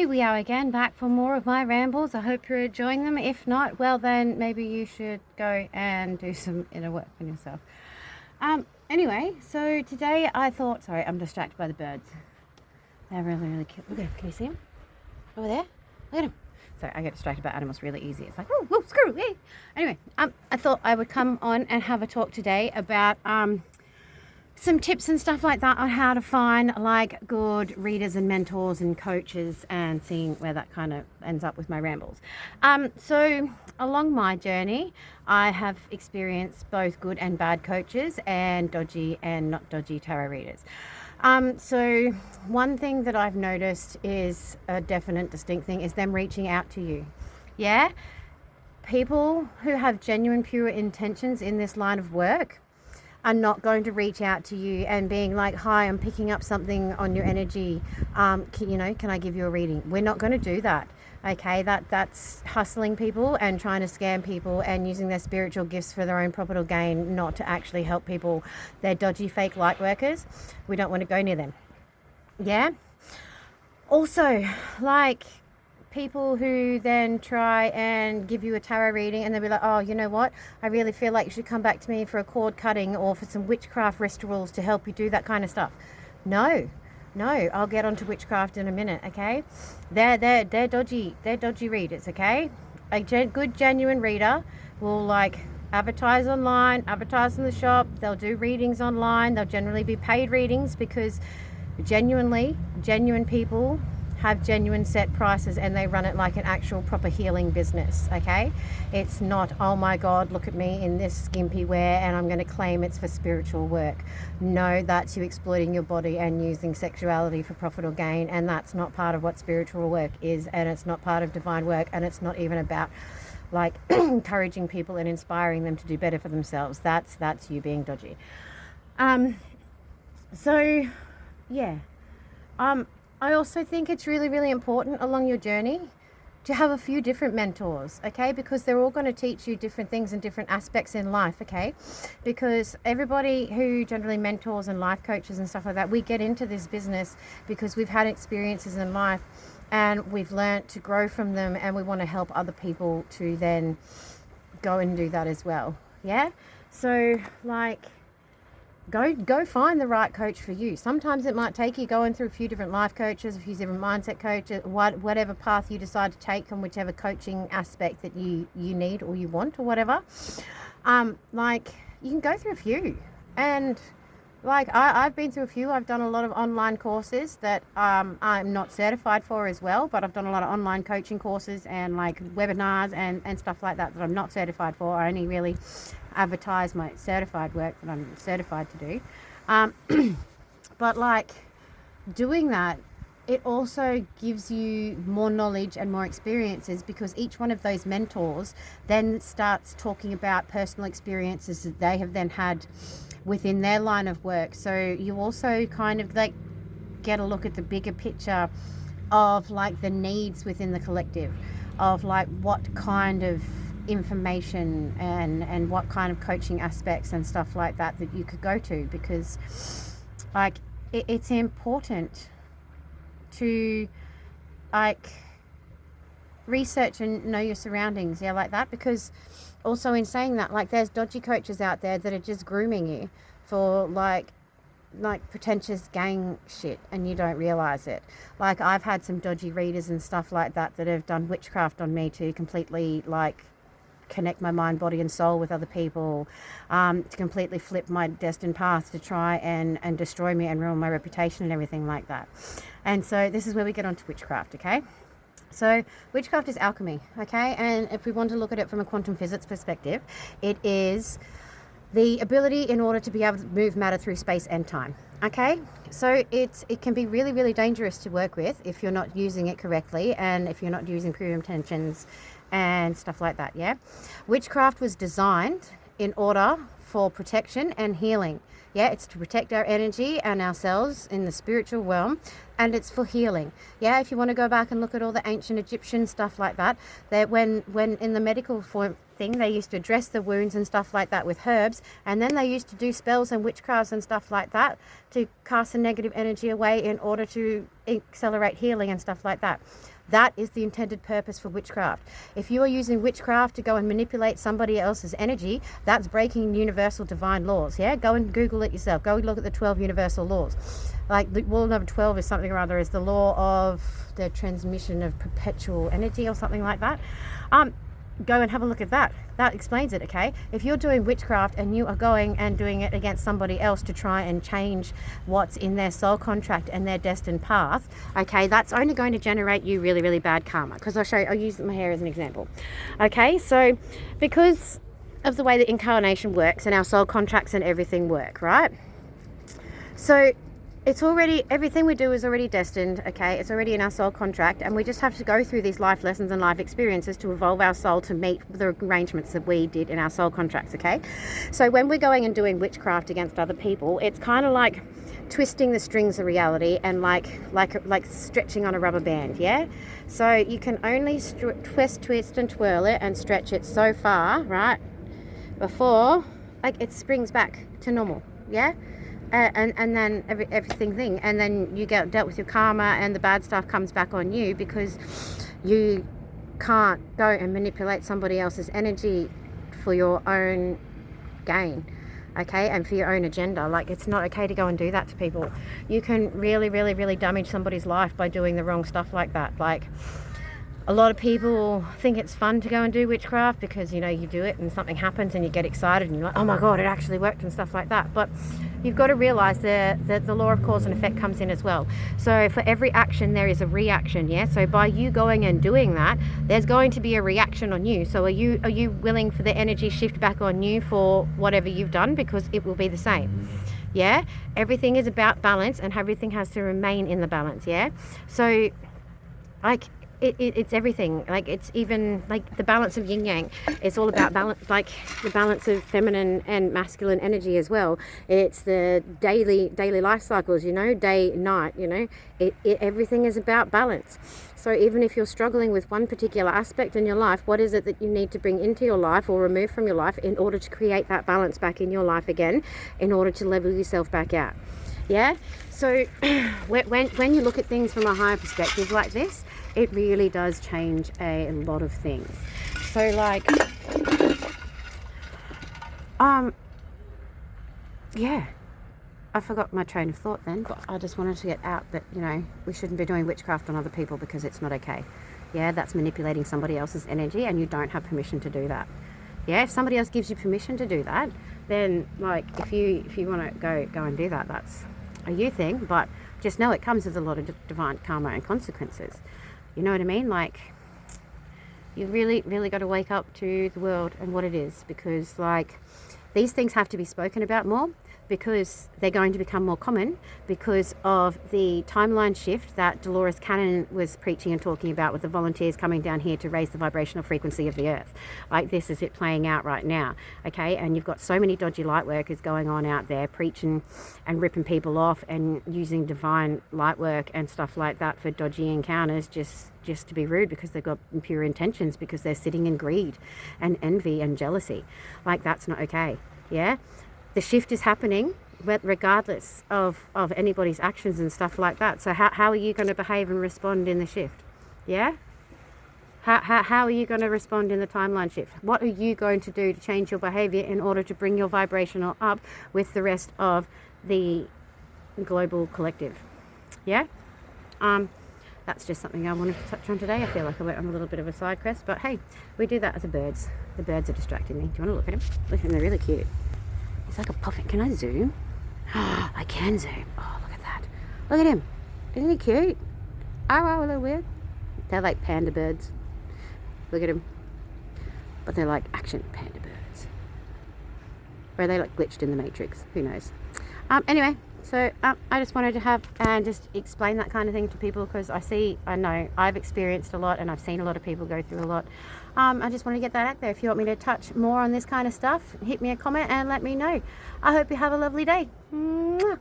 Here we are again, back for more of my rambles. I hope you're enjoying them. If not, well then maybe you should go and do some inner work on yourself. Anyway, so today I thought, sorry, I'm distracted by the birds. They're really, really cute. Look at them. Can you see them? Over there? Look at them. Sorry, I get distracted by animals really easy. It's like, whoa, whoa, screw, hey. Anyway, I thought I would come on and have a talk today about some tips and stuff like that on how to find like good readers and mentors and coaches, and seeing where that kind of ends up with my rambles. So along my journey, I have experienced both good and bad coaches and dodgy and not dodgy tarot readers. So one thing that I've noticed is a definite distinct thing is them reaching out to you. Yeah, people who have genuine pure intentions in this line of work are not going to reach out to you and being like, hi, I'm picking up something on your energy. Can I give you a reading? We're not going to do that. Okay, that's hustling people and trying to scam people and using their spiritual gifts for their own profitable gain, not to actually help people. They're dodgy, fake light workers. We don't want to go near them. Yeah. Also, like people who then try and give you a tarot reading and they'll be like, oh, you know what? I really feel like you should come back to me for a cord cutting or for some witchcraft rituals to help you do that kind of stuff. No, I'll get onto witchcraft in a minute, okay? They're dodgy readers, okay? A good genuine reader will like advertise online, advertise in the shop, they'll do readings online, they'll generally be paid readings because genuine people have genuine set prices and they run it like an actual proper healing business, okay? It's not, oh my God, look at me in this skimpy wear and I'm going to claim it's for spiritual work. No, that's you exploiting your body and using sexuality for profit or gain, and that's not part of what spiritual work is, and it's not part of divine work, and it's not even about like encouraging people and inspiring them to do better for themselves. That's you being dodgy. I also think it's really, really important along your journey to have a few different mentors, okay? Because they're all going to teach you different things and different aspects in life, okay? Because everybody who generally mentors and life coaches and stuff like that, we get into this business because we've had experiences in life and we've learned to grow from them, and we want to help other people to then go and do that as well, yeah? So like, Go find the right coach for you. Sometimes it might take you going through a few different life coaches, a few different mindset coaches, whatever path you decide to take from whichever coaching aspect that you need or you want or whatever. Like you can go through a few, and like I've been through a few. I've done a lot of online courses that I'm not certified for as well, but I've done a lot of online coaching courses and like webinars and stuff like that I'm not certified for. I only really advertise my certified work that I'm certified to do. But like doing that, it also gives you more knowledge and more experiences, because each one of those mentors then starts talking about personal experiences that they have then had within their line of work. So you also kind of like get a look at the bigger picture of like the needs within the collective, of like what kind of information and what kind of coaching aspects and stuff like that you could go to, because like it's important to like research and know your surroundings, yeah, like that. Because also in saying that, like there's dodgy coaches out there that are just grooming you for like pretentious gang shit and you don't realize it. Like I've had some dodgy readers and stuff like that have done witchcraft on me to completely like connect my mind, body and soul with other people, to completely flip my destined path to try and destroy me and ruin my reputation and everything like that. And so this is where we get onto witchcraft, okay? So witchcraft is alchemy, okay? And if we want to look at it from a quantum physics perspective, it is the ability in order to be able to move matter through space and time, okay? So it can be really, really dangerous to work with if you're not using it correctly and if you're not using pure intentions and stuff like that, yeah? Witchcraft was designed in order for protection and healing. Yeah, it's to protect our energy and ourselves in the spiritual realm, and it's for healing. Yeah, if you want to go back and look at all the ancient Egyptian stuff like that, that when in the medical thing. They used to dress the wounds and stuff like that with herbs, and then they used to do spells and witchcrafts and stuff like that to cast the negative energy away in order to accelerate healing and stuff like that. That is the intended purpose for witchcraft. If you are using witchcraft to go and manipulate somebody else's energy, that's breaking universal divine laws. Yeah, go and Google it yourself. Go and look at the 12 universal laws. Like law number 12 is something or other, is the law of the transmission of perpetual energy or something like that. Go and have a look at that. That explains it, okay? If you're doing witchcraft and you are going and doing it against somebody else to try and change what's in their soul contract and their destined path, okay, that's only going to generate you really, really bad karma. Because I'll use my hair as an example. Okay, so because of the way that incarnation works and our soul contracts and everything work, right? So it's already, everything we do is already destined, okay? It's already in our soul contract, and we just have to go through these life lessons and life experiences to evolve our soul to meet the arrangements that we did in our soul contracts, okay? So when we're going and doing witchcraft against other people, it's kind of like twisting the strings of reality and like stretching on a rubber band, yeah? So you can only twist and twirl it and stretch it so far, right? Before, like, it springs back to normal, yeah? And then everything, and then you get dealt with your karma, and the bad stuff comes back on you because you can't go and manipulate somebody else's energy for your own gain, okay, and for your own agenda. Like, it's not okay to go and do that to people. You can really, really, really damage somebody's life by doing the wrong stuff like that. Like, a lot of people think it's fun to go and do witchcraft because, you know, you do it and something happens and you get excited and you're like, oh my God, it actually worked and stuff like that. But you've got to realize that the law of cause and effect comes in as well. So for every action, there is a reaction, yeah? So by you going and doing that, there's going to be a reaction on you. So are you willing for the energy shift back on you for whatever you've done? Because it will be the same. Yeah? Everything is about balance, and everything has to remain in the balance, yeah? So, like, it's everything. Like, it's even like the balance of yin yang. It's all about balance, like the balance of feminine and masculine energy as well. It's the daily life cycles, you know, day, night, you know, everything is about balance. So even if you're struggling with one particular aspect in your life, what is it that you need to bring into your life or remove from your life in order to create that balance back in your life again, in order to level yourself back out? Yeah. So when you look at things from a higher perspective like this, it really does change a lot of things. So like, yeah, I forgot my train of thought then, but I just wanted to get out that, you know, we shouldn't be doing witchcraft on other people because it's not okay. Yeah, that's manipulating somebody else's energy, and you don't have permission to do that. Yeah, if somebody else gives you permission to do that, then like, if you want to go and do that, that's a you thing, but just know it comes with a lot of divine karma and consequences. You know what I mean? Like, you really, really got to wake up to the world and what it is, because like, these things have to be spoken about more, because they're going to become more common because of the timeline shift that Dolores Cannon was preaching and talking about, with the volunteers coming down here to raise the vibrational frequency of the earth. Like, this is it playing out right now, okay? And you've got so many dodgy light workers going on out there preaching and ripping people off and using divine light work and stuff like that for dodgy encounters, just to be rude, because they've got impure intentions, because they're sitting in greed and envy and jealousy. Like, that's not okay. Yeah, the shift is happening regardless of anybody's actions and stuff like that. So how are you going to behave and respond in the shift? Yeah, how are you going to respond in the timeline shift? What are you going to do to change your behavior in order to bring your vibrational up with the rest of the global collective? Yeah, that's just something I wanted to touch on today. I feel like I went on a little bit of a side quest, but hey, we do that as the birds. The birds are distracting me. Do you want to look at them? Look at them, they're really cute. It's like a puffin. Can I zoom? I can zoom. Oh, look at that. Look at him. Isn't he cute? Oh, a little weird. They're like panda birds. Look at him. But they're like action panda birds. Or are they like glitched in the Matrix? Who knows? Anyway, so I just wanted to have and just explain that kind of thing to people, because I know I've experienced a lot, and I've seen a lot of people go through a lot. I just want to get that out there. If you want me to touch more on this kind of stuff, hit me a comment and let me know. I hope you have a lovely day. Mwah.